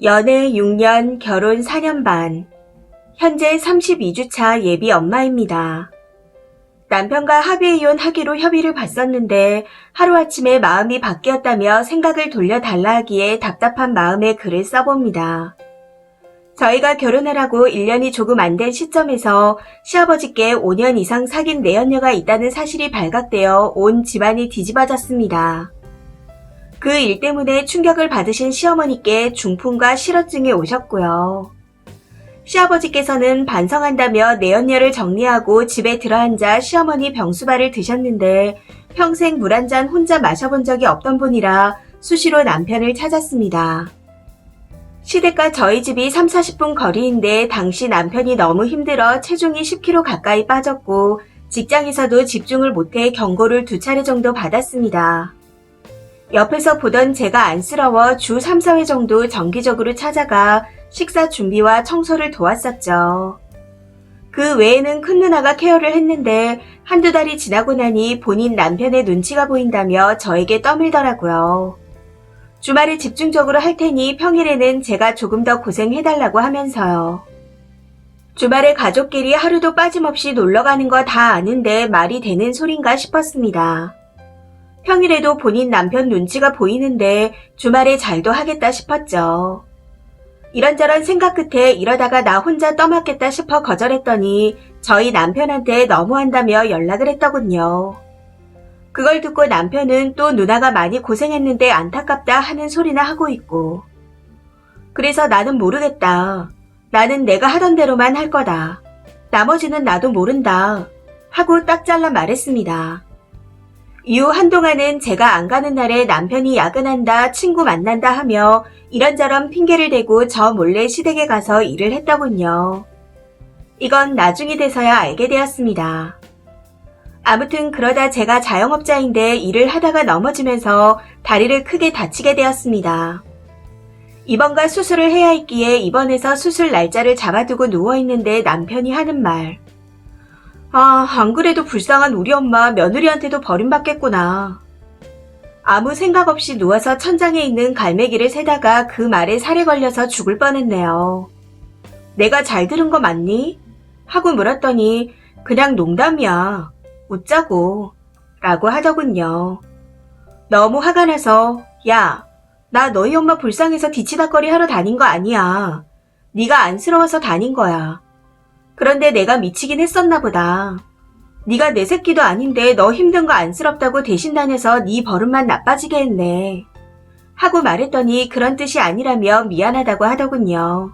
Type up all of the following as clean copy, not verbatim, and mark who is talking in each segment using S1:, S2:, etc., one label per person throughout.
S1: 연애 6년, 결혼 4년 반. 현재 32주차 예비 엄마입니다. 남편과 합의이혼 하기로 협의를 봤었는데 하루아침에 마음이 바뀌었다며 생각을 돌려달라 하기에 답답한 마음에 글을 써봅니다. 저희가 결혼하라고 1년이 조금 안 된 시점에서 시아버지께 5년 이상 사귄 내연녀가 있다는 사실이 발각되어 온 집안이 뒤집어졌습니다. 그 일 때문에 충격을 받으신 시어머니께 중풍과 실어증이 오셨고요. 시아버지께서는 반성한다며 내연녀를 정리하고 집에 들어앉아 시어머니 병수발을 드셨는데 평생 물 한 잔 혼자 마셔본 적이 없던 분이라 수시로 남편을 찾았습니다. 시댁과 저희 집이 3, 40분 거리인데 당시 남편이 너무 힘들어 체중이 10kg 가까이 빠졌고 직장에서도 집중을 못해 경고를 2차례 정도 받았습니다. 옆에서 보던 제가 안쓰러워 주 3, 4회 정도 정기적으로 찾아가 식사 준비와 청소를 도왔었죠. 그 외에는 큰 누나가 케어를 했는데 한두 달이 지나고 나니 본인 남편의 눈치가 보인다며 저에게 떠밀더라고요. 주말에 집중적으로 할 테니 평일에는 제가 조금 더 고생해달라고 하면서요. 주말에 가족끼리 하루도 빠짐없이 놀러가는 거 다 아는데 말이 되는 소린가 싶었습니다. 평일에도 본인 남편 눈치가 보이는데 주말에 잘도 하겠다 싶었죠. 이런저런 생각 끝에 이러다가 나 혼자 떠맡겠다 싶어 거절했더니 저희 남편한테 너무한다며 연락을 했더군요. 그걸 듣고 남편은 또 누나가 많이 고생했는데 안타깝다 하는 소리나 하고 있고. 그래서 나는 모르겠다. 나는 내가 하던 대로만 할 거다. 나머지는 나도 모른다. 하고 딱 잘라 말했습니다. 이후 한동안은 제가 안 가는 날에 남편이 야근한다, 친구 만난다 하며 이런저런 핑계를 대고 저 몰래 시댁에 가서 일을 했더군요. 이건 나중이 돼서야 알게 되었습니다. 아무튼 그러다 제가 자영업자인데 일을 하다가 넘어지면서 다리를 크게 다치게 되었습니다. 입원과 수술을 해야 했기에 입원해서 수술 날짜를 잡아두고 누워있는데 남편이 하는 말. 안 그래도 불쌍한 우리 엄마 며느리한테도 버림받겠구나. 아무 생각 없이 누워서 천장에 있는 갈매기를 세다가 그 말에 살에 걸려서 죽을 뻔했네요. 내가 잘 들은 거 맞니? 하고 물었더니 그냥 농담이야. 웃자고. 라고 하더군요. 너무 화가 나서 야, 나 너희 엄마 불쌍해서 뒤치다꺼리 하러 다닌 거 아니야. 네가 안쓰러워서 다닌 거야. 그런데 내가 미치긴 했었나 보다. 네가 내 새끼도 아닌데 너 힘든 거 안쓰럽다고 대신 다녀서 네 버릇만 나빠지게 했네. 하고 말했더니 그런 뜻이 아니라며 미안하다고 하더군요.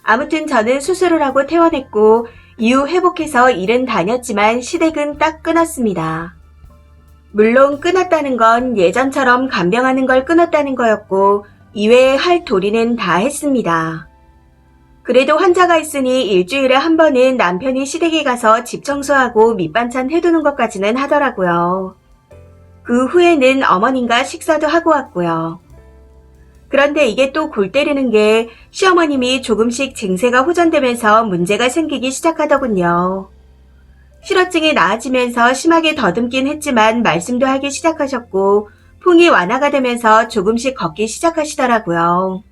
S1: 아무튼 저는 수술을 하고 퇴원했고 이후 회복해서 일은 다녔지만 시댁은 딱 끊었습니다. 물론 끊었다는 건 예전처럼 간병하는 걸 끊었다는 거였고 이외에 할 도리는 다 했습니다. 그래도 환자가 있으니 일주일에 한 번은 남편이 시댁에 가서 집 청소하고 밑반찬 해두는 것까지는 하더라고요. 그 후에는 어머님과 식사도 하고 왔고요. 그런데 이게 또 골 때리는 게 시어머님이 조금씩 증세가 호전되면서 문제가 생기기 시작하더군요. 실어증이 나아지면서 심하게 더듬긴 했지만 말씀도 하기 시작하셨고 풍이 완화가 되면서 조금씩 걷기 시작하시더라고요.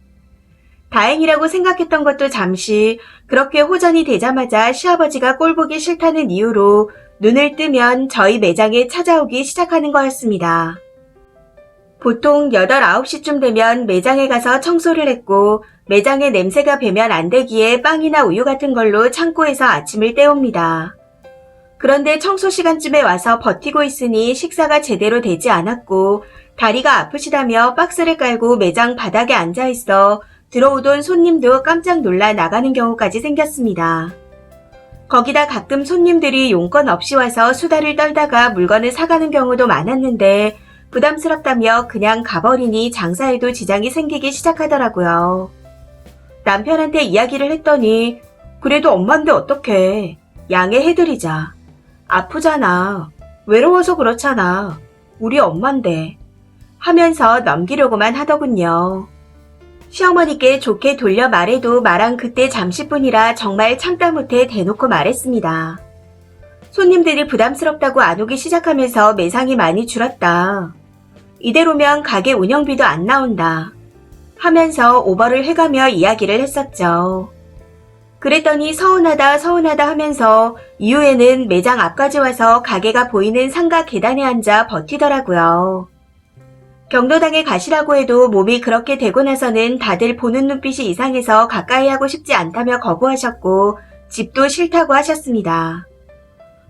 S1: 다행이라고 생각했던 것도 잠시 그렇게 호전이 되자마자 시아버지가 꼴보기 싫다는 이유로 눈을 뜨면 저희 매장에 찾아오기 시작하는 거였습니다. 보통 8, 9시쯤 되면 매장에 가서 청소를 했고 매장에 냄새가 배면 안 되기에 빵이나 우유 같은 걸로 창고에서 아침을 때웁니다. 그런데 청소 시간쯤에 와서 버티고 있으니 식사가 제대로 되지 않았고 다리가 아프시다며 박스를 깔고 매장 바닥에 앉아 있어 들어오던 손님도 깜짝 놀라 나가는 경우까지 생겼습니다. 거기다 가끔 손님들이 용건 없이 와서 수다를 떨다가 물건을 사가는 경우도 많았는데 부담스럽다며 그냥 가버리니 장사에도 지장이 생기기 시작하더라고요. 남편한테 이야기를 했더니 그래도 엄마인데 어떡해. 양해해드리자. 아프잖아. 외로워서 그렇잖아. 우리 엄마인데. 하면서 넘기려고만 하더군요. 시어머니께 좋게 돌려 말해도 말한 그때 잠시뿐이라 정말 참다 못해 대놓고 말했습니다. 손님들이 부담스럽다고 안 오기 시작하면서 매상이 많이 줄었다. 이대로면 가게 운영비도 안 나온다. 하면서 오버를 해가며 이야기를 했었죠. 그랬더니 서운하다 하면서 이후에는 매장 앞까지 와서 가게가 보이는 상가 계단에 앉아 버티더라고요. 경로당에 가시라고 해도 몸이 그렇게 되고 나서는 다들 보는 눈빛이 이상해서 가까이 하고 싶지 않다며 거부하셨고 집도 싫다고 하셨습니다.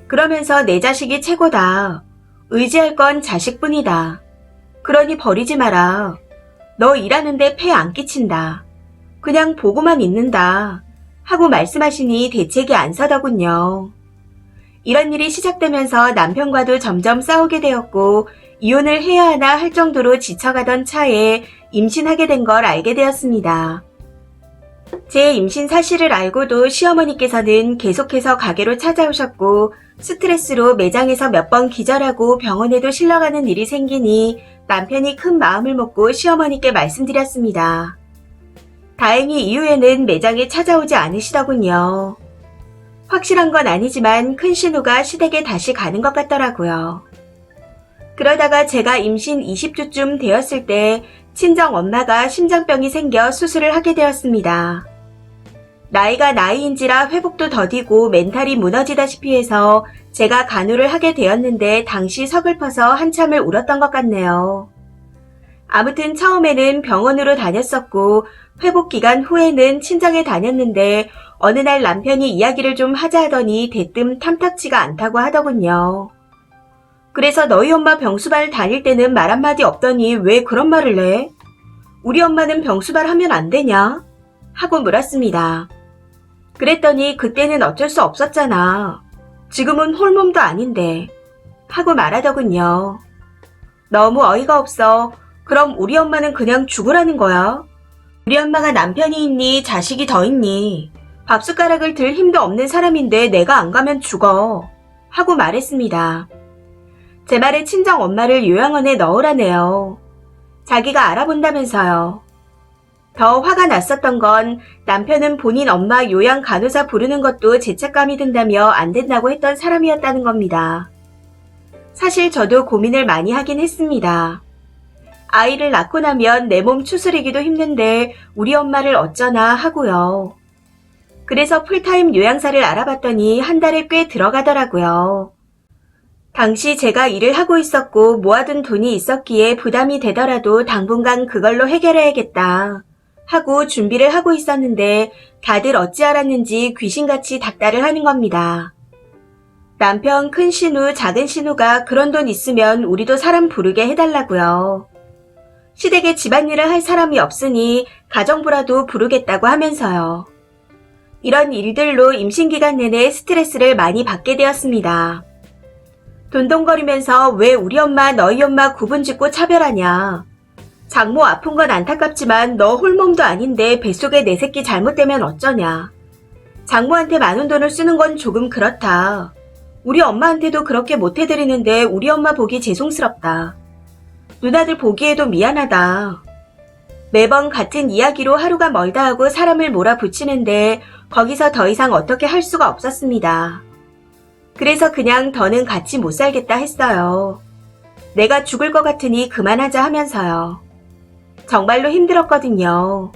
S1: 그러면서 내 자식이 최고다. 의지할 건 자식뿐이다. 그러니 버리지 마라. 너 일하는데 폐 안 끼친다. 그냥 보고만 있는다. 하고 말씀하시니 대책이 안 서더군요. 이런 일이 시작되면서 남편과도 점점 싸우게 되었고 이혼을 해야 하나 할 정도로 지쳐가던 차에 임신하게 된 걸 알게 되었습니다. 제 임신 사실을 알고도 시어머니께서는 계속해서 가게로 찾아오셨고 스트레스로 매장에서 몇 번 기절하고 병원에도 실려가는 일이 생기니 남편이 큰 마음을 먹고 시어머니께 말씀드렸습니다. 다행히 이후에는 매장에 찾아오지 않으시더군요. 확실한 건 아니지만 큰 신우가 시댁에 다시 가는 것 같더라고요. 그러다가 제가 임신 20주쯤 되었을 때 친정 엄마가 심장병이 생겨 수술을 하게 되었습니다. 나이가 나이인지라 회복도 더디고 멘탈이 무너지다시피 해서 제가 간호를 하게 되었는데 당시 서글퍼서 한참을 울었던 것 같네요. 아무튼 처음에는 병원으로 다녔었고 회복 기간 후에는 친정에 다녔는데 어느 날 남편이 이야기를 좀 하자 하더니 대뜸 탐탁치가 않다고 하더군요. 그래서 너희 엄마 병수발 다닐 때는 말 한마디 없더니 왜 그런 말을 해? 우리 엄마는 병수발 하면 안 되냐? 하고 물었습니다. 그랬더니 그때는 어쩔 수 없었잖아. 지금은 홀몸도 아닌데. 하고 말하더군요. 너무 어이가 없어. 그럼 우리 엄마는 그냥 죽으라는 거야? 우리 엄마가 남편이 있니 자식이 더 있니? 밥숟가락을 들 힘도 없는 사람인데 내가 안 가면 죽어. 하고 말했습니다. 제 말에 친정 엄마를 요양원에 넣으라네요. 자기가 알아본다면서요. 더 화가 났었던 건 남편은 본인 엄마 요양 간호사 부르는 것도 죄책감이 든다며 안 된다고 했던 사람이었다는 겁니다. 사실 저도 고민을 많이 하긴 했습니다. 아이를 낳고 나면 내 몸 추스리기도 힘든데 우리 엄마를 어쩌나 하고요. 그래서 풀타임 요양사를 알아봤더니 한 달에 꽤 들어가더라고요. 당시 제가 일을 하고 있었고 모아둔 돈이 있었기에 부담이 되더라도 당분간 그걸로 해결해야겠다 하고 준비를 하고 있었는데 다들 어찌 알았는지 귀신같이 닥달을 하는 겁니다. 남편 큰 신우, 작은 신우가 그런 돈 있으면 우리도 사람 부르게 해달라고요. 시댁에 집안일을 할 사람이 없으니 가정부라도 부르겠다고 하면서요. 이런 일들로 임신기간 내내 스트레스를 많이 받게 되었습니다. 돈동거리면서 왜 우리 엄마 너희 엄마 구분짓고 차별하냐. 장모 아픈 건 안타깝지만 너 홀몸도 아닌데 뱃속에 내 새끼 잘못되면 어쩌냐. 장모한테 많은 돈을 쓰는 건 조금 그렇다. 우리 엄마한테도 그렇게 못해드리는데 우리 엄마 보기 죄송스럽다. 누나들 보기에도 미안하다. 매번 같은 이야기로 하루가 멀다 하고 사람을 몰아붙이는데 거기서 더 이상 어떻게 할 수가 없었습니다. 그래서 그냥 더는 같이 못 살겠다 했어요. 내가 죽을 것 같으니 그만하자 하면서요. 정말로 힘들었거든요.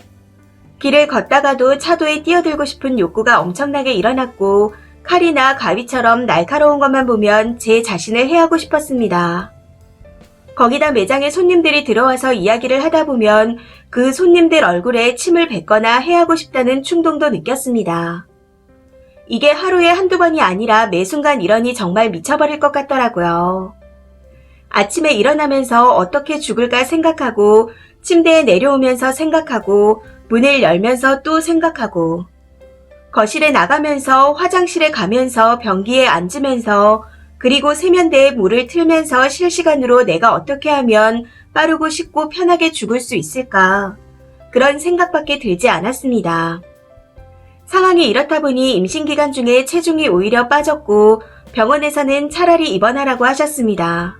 S1: 길을 걷다가도 차도에 뛰어들고 싶은 욕구가 엄청나게 일어났고 칼이나 가위처럼 날카로운 것만 보면 제 자신을 해하고 싶었습니다. 거기다 매장에 손님들이 들어와서 이야기를 하다 보면 그 손님들 얼굴에 침을 뱉거나 해하고 싶다는 충동도 느꼈습니다. 이게 하루에 한두 번이 아니라 매 순간 이러니 정말 미쳐버릴 것 같더라고요. 아침에 일어나면서 어떻게 죽을까 생각하고 침대에 내려오면서 생각하고 문을 열면서 또 생각하고 거실에 나가면서 화장실에 가면서 변기에 앉으면서 그리고 세면대에 물을 틀면서 실시간으로 내가 어떻게 하면 빠르고 쉽고 편하게 죽을 수 있을까 그런 생각밖에 들지 않았습니다. 상황이 이렇다 보니 임신기간 중에 체중이 오히려 빠졌고 병원에서는 차라리 입원하라고 하셨습니다.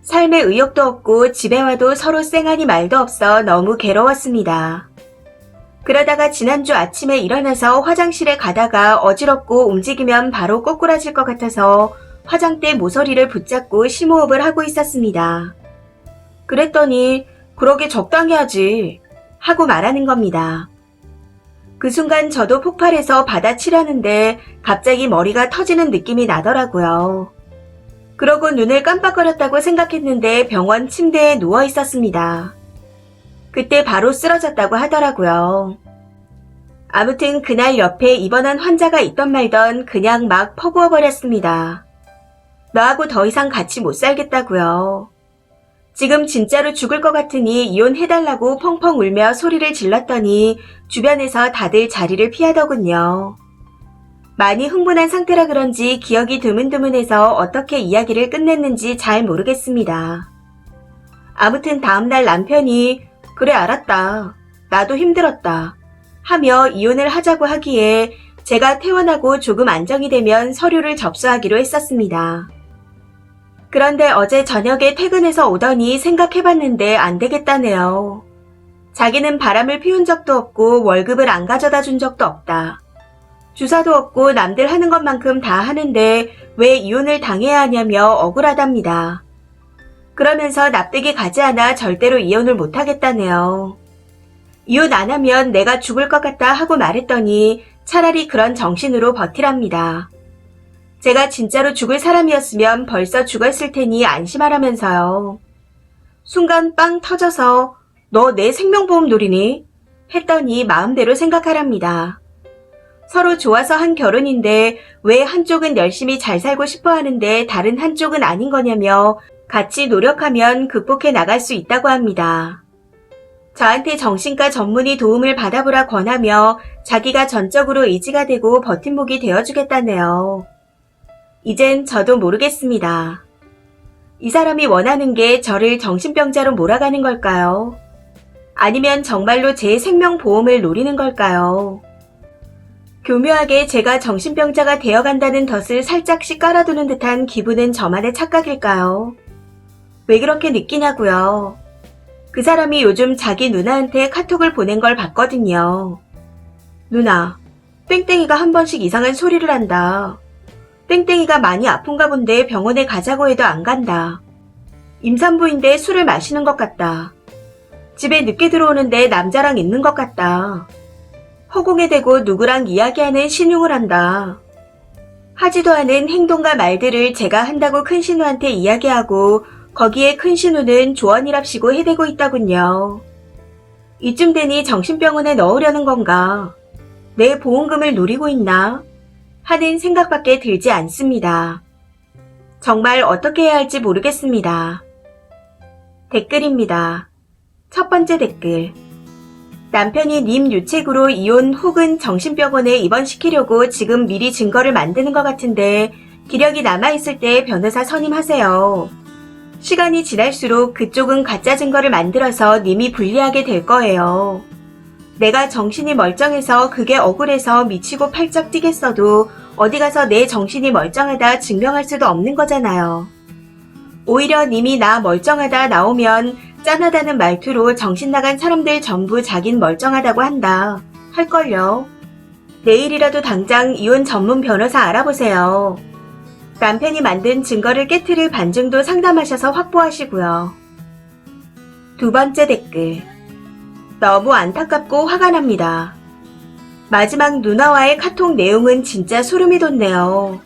S1: 삶에 의욕도 없고 집에 와도 서로 쌩하니 말도 없어 너무 괴로웠습니다. 그러다가 지난주 아침에 일어나서 화장실에 가다가 어지럽고 움직이면 바로 꼬꾸라질 것 같아서 화장대 모서리를 붙잡고 심호흡을 하고 있었습니다. 그랬더니 그러게 적당히 하지 하고 말하는 겁니다. 그 순간 저도 폭발해서 받아치려는데 갑자기 머리가 터지는 느낌이 나더라고요. 그러고 눈을 깜빡거렸다고 생각했는데 병원 침대에 누워 있었습니다. 그때 바로 쓰러졌다고 하더라고요. 아무튼 그날 옆에 입원한 환자가 있던 말던 그냥 막 퍼부어버렸습니다. 너하고 더 이상 같이 못 살겠다고요. 지금 진짜로 죽을 것 같으니 이혼해달라고 펑펑 울며 소리를 질렀더니 주변에서 다들 자리를 피하더군요. 많이 흥분한 상태라 그런지 기억이 드문드문해서 어떻게 이야기를 끝냈는지 잘 모르겠습니다. 아무튼 다음날 남편이 그래 알았다. 나도 힘들었다. 하며 이혼을 하자고 하기에 제가 퇴원하고 조금 안정이 되면 서류를 접수하기로 했었습니다. 그런데 어제 저녁에 퇴근해서 오더니 생각해봤는데 안 되겠다네요. 자기는 바람을 피운 적도 없고 월급을 안 가져다 준 적도 없다. 주사도 없고 남들 하는 것만큼 다 하는데 왜 이혼을 당해야 하냐며 억울하답니다. 그러면서 납득이 가지 않아 절대로 이혼을 못하겠다네요. 이혼 안 하면 내가 죽을 것 같다 하고 말했더니 차라리 그런 정신으로 버티랍니다. 제가 진짜로 죽을 사람이었으면 벌써 죽었을 테니 안심하라면서요. 순간 빵 터져서 너 내 생명보험 노리니? 했더니 마음대로 생각하랍니다. 서로 좋아서 한 결혼인데 왜 한쪽은 열심히 잘 살고 싶어 하는데 다른 한쪽은 아닌 거냐며 같이 노력하면 극복해 나갈 수 있다고 합니다. 저한테 정신과 전문의 도움을 받아보라 권하며 자기가 전적으로 의지가 되고 버팀목이 되어주겠다네요. 이젠 저도 모르겠습니다. 이 사람이 원하는 게 저를 정신병자로 몰아가는 걸까요? 아니면 정말로 제 생명보험을 노리는 걸까요? 교묘하게 제가 정신병자가 되어간다는 덫을 살짝씩 깔아두는 듯한 기분은 저만의 착각일까요? 왜 그렇게 느끼냐고요? 그 사람이 요즘 자기 누나한테 카톡을 보낸 걸 봤거든요. 누나, 땡땡이가 한 번씩 이상한 소리를 한다. 땡땡이가 많이 아픈가 본데 병원에 가자고 해도 안 간다. 임산부인데 술을 마시는 것 같다. 집에 늦게 들어오는데 남자랑 있는 것 같다. 허공에 대고 누구랑 이야기하는 신용을 한다. 하지도 않은 행동과 말들을 제가 한다고 큰 신우한테 이야기하고 거기에 큰 신우는 조언이랍시고 해대고 있더군요. 이쯤 되니 정신병원에 넣으려는 건가? 내 보험금을 노리고 있나? 하는 생각밖에 들지 않습니다. 정말 어떻게 해야 할지 모르겠습니다. 댓글입니다. 첫 번째 댓글. 남편이 님 유책으로 이혼 혹은 정신병원에 입원시키려고 지금 미리 증거를 만드는 것 같은데 기력이 남아있을 때 변호사 선임하세요. 시간이 지날수록 그쪽은 가짜 증거를 만들어서 님이 불리하게 될 거예요. 내가 정신이 멀쩡해서 그게 억울해서 미치고 팔짝 뛰겠어도 어디 가서 내 정신이 멀쩡하다 증명할 수도 없는 거잖아요. 오히려 님이 나 멀쩡하다 나오면 짠하다는 말투로 정신 나간 사람들 전부 자긴 멀쩡하다고 한다. 할걸요. 내일이라도 당장 이혼 전문 변호사 알아보세요. 남편이 만든 증거를 깨트릴 반증도 상담하셔서 확보하시고요. 두 번째 댓글. 너무 안타깝고 화가 납니다. 마지막 누나와의 카톡 내용은 진짜 소름이 돋네요.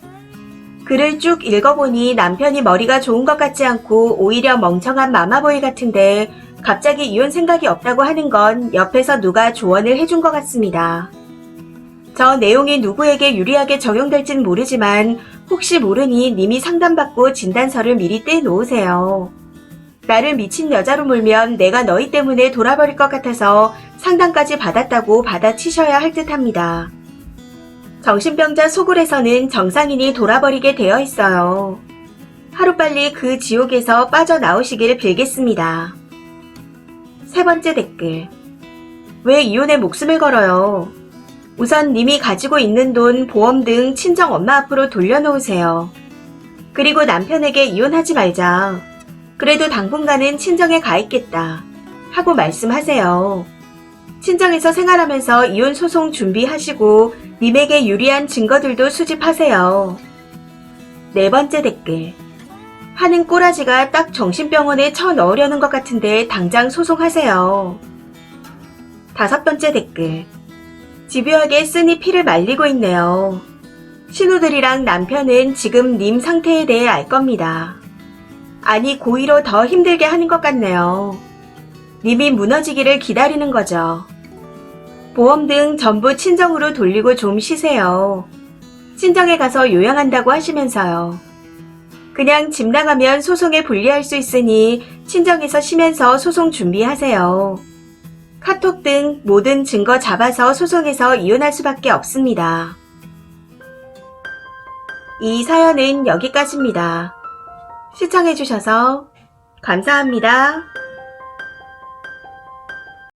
S1: 글을 쭉 읽어보니 남편이 머리가 좋은 것 같지 않고 오히려 멍청한 마마보이 같은데 갑자기 이혼 생각이 없다고 하는 건 옆에서 누가 조언을 해준 것 같습니다. 저 내용이 누구에게 유리하게 적용될진 모르지만 혹시 모르니 님이 상담받고 진단서를 미리 떼놓으세요. 나를 미친 여자로 몰면 내가 너희 때문에 돌아버릴 것 같아서 상담까지 받았다고 받아치셔야 할 듯합니다. 정신병자 소굴에서는 정상인이 돌아버리게 되어 있어요. 하루빨리 그 지옥에서 빠져나오시길 빌겠습니다. 세 번째 댓글. 왜 이혼에 목숨을 걸어요? 우선 님이 가지고 있는 돈, 보험 등 친정 엄마 앞으로 돌려놓으세요. 그리고 남편에게 이혼하지 말자. 그래도 당분간은 친정에 가 있겠다. 하고 말씀하세요. 친정에서 생활하면서 이혼 소송 준비하시고 님에게 유리한 증거들도 수집하세요. 네 번째 댓글. 하는 꼬라지가 딱 정신병원에 쳐넣으려는 것 같은데 당장 소송하세요. 5번째 댓글. 집요하게 쓴이 피를 말리고 있네요. 신우들이랑 남편은 지금 님 상태에 대해 알 겁니다. 아니, 고의로 더 힘들게 하는 것 같네요. 님이 무너지기를 기다리는 거죠. 보험 등 전부 친정으로 돌리고 좀 쉬세요. 친정에 가서 요양한다고 하시면서요. 그냥 집 나가면 소송에 불리할 수 있으니 친정에서 쉬면서 소송 준비하세요. 카톡 등 모든 증거 잡아서 소송해서 이혼할 수밖에 없습니다. 이 사연은 여기까지입니다. 시청해주셔서 감사합니다.